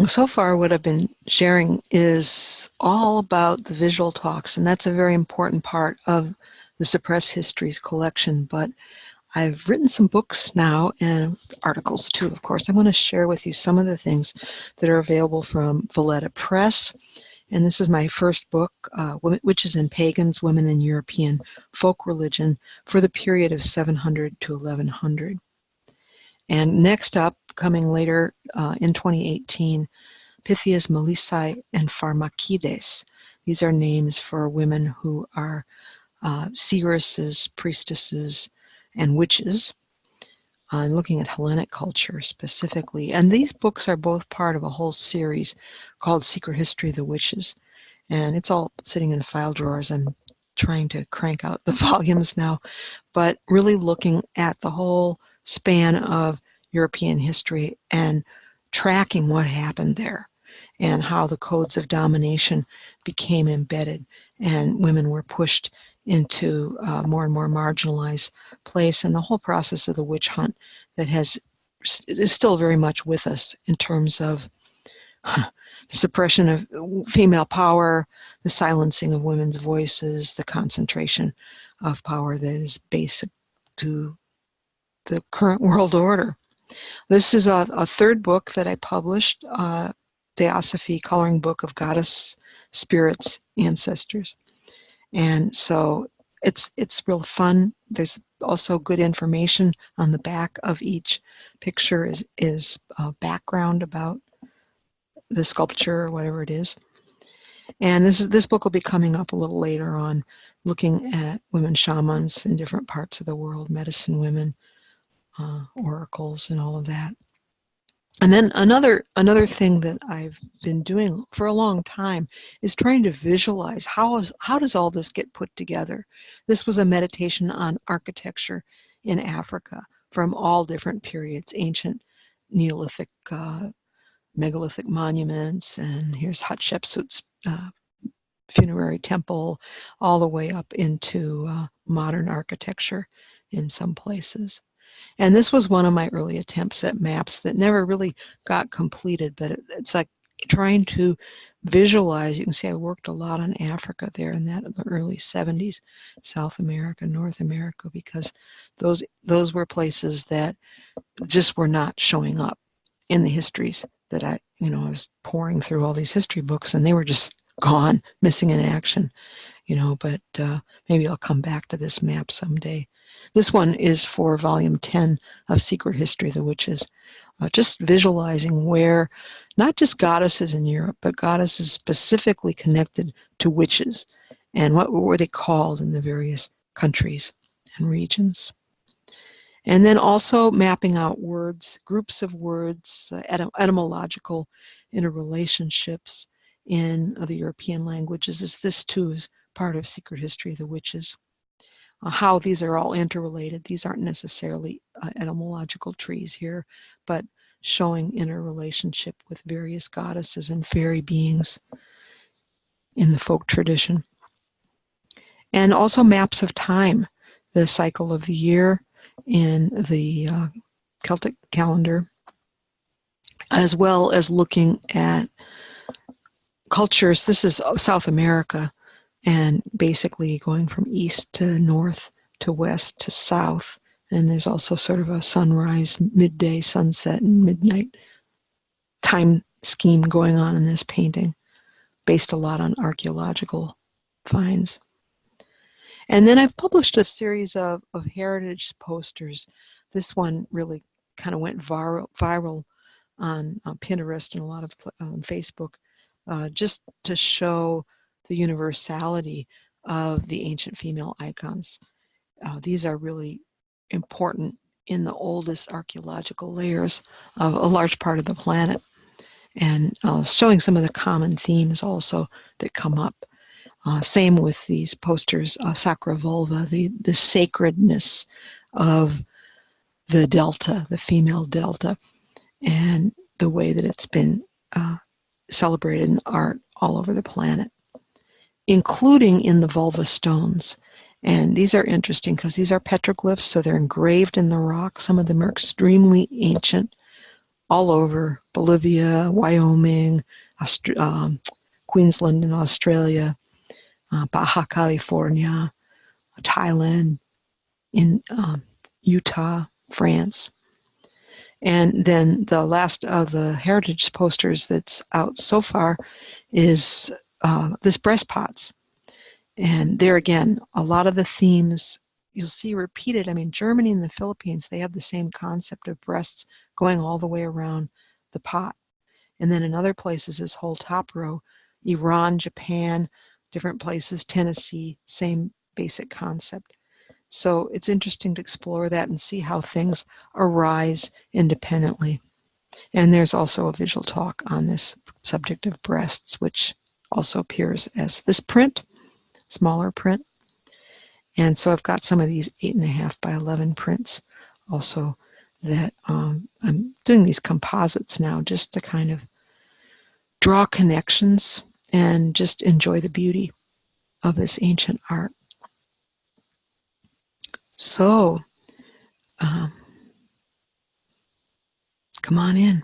So far, what I've been sharing is all about the visual talks, and that's a very important part of the Suppressed Histories collection. But I've written some books now and articles too, of course. I want to share with you some of the things that are available from Valletta Press. And this is my first book, Witches and Pagans, Women in European Folk Religion for the period of 700 to 1100. And next up, coming later in 2018, Pythias, Melissae, and Pharmakides. These are names for women who are seeresses, priestesses, and witches, looking at Hellenic culture specifically. And these books are both part of a whole series called Secret History of the Witches. And it's all sitting in file drawers. I'm trying to crank out the volumes now, but really looking at the whole span of European history and tracking what happened there and how the codes of domination became embedded and women were pushed into more and more marginalized place, and the whole process of the witch hunt that is still very much with us in terms of the suppression of female power, the silencing of women's voices, the concentration of power that is basic to the current world order. This is a third book that I published, Theosophy, Coloring Book of Goddess Spirits Ancestors. And so it's real fun. There's also good information on the back of each picture is background about the sculpture or whatever it is. And this book will be coming up a little later on, looking at women shamans in different parts of the world, medicine women, oracles, and all of that. And then another thing that I've been doing for a long time is trying to visualize how does all this get put together. This was a meditation on architecture in Africa from all different periods, ancient Neolithic, megalithic monuments, and here's Hatshepsut's funerary temple, all the way up into modern architecture in some places. And this was one of my early attempts at maps that never really got completed, but it's like trying to visualize. You can see I worked a lot on Africa there in the early 70s, South America, North America, because those were places that just were not showing up in the histories that I was pouring through all these history books, and they were just gone, missing in action, but maybe I'll come back to this map someday. This one is for volume 10 of Secret History of the Witches, just visualizing where not just goddesses in Europe, but goddesses specifically connected to witches and what were they called in the various countries and regions. And then also mapping out words, groups of words, etymological interrelationships in the European languages. This too is part of Secret History of the Witches. How these are all interrelated. These aren't necessarily etymological trees here, but showing interrelationship with various goddesses and fairy beings in the folk tradition. And also maps of time, the cycle of the year in the Celtic calendar, as well as looking at cultures. This is South America, and basically going from east to north to west to south. And there's also sort of a sunrise, midday, sunset, and midnight time scheme going on in this painting, based a lot on archaeological finds. And then I've published a series of heritage posters. This one really kind of went viral on Pinterest and a lot of on Facebook, just to show the universality of the ancient female icons. These are really important in the oldest archaeological layers of a large part of the planet, and showing some of the common themes also that come up. Same with these posters, Sacra Vulva, the sacredness of the delta, the female delta, and the way that it's been celebrated in art all over the planet, including in the vulva stones. And these are interesting because these are petroglyphs, so they're engraved in the rock. Some of them are extremely ancient, all over Bolivia, Wyoming, Queensland in Australia, Baja California, Thailand, in Utah, France. And then the last of the heritage posters that's out so far is this breast pots. And there again, a lot of the themes you'll see repeated. I mean, Germany and the Philippines, they have the same concept of breasts going all the way around the pot. And then in other places, this whole top row, Iran, Japan, different places, Tennessee, same basic concept. So it's interesting to explore that and see how things arise independently. And there's also a visual talk on this subject of breasts, which also appears as this print, smaller print. And so I've got some of these 8.5 by 11 prints also that I'm doing these composites now just to kind of draw connections and just enjoy the beauty of this ancient art. So come on in.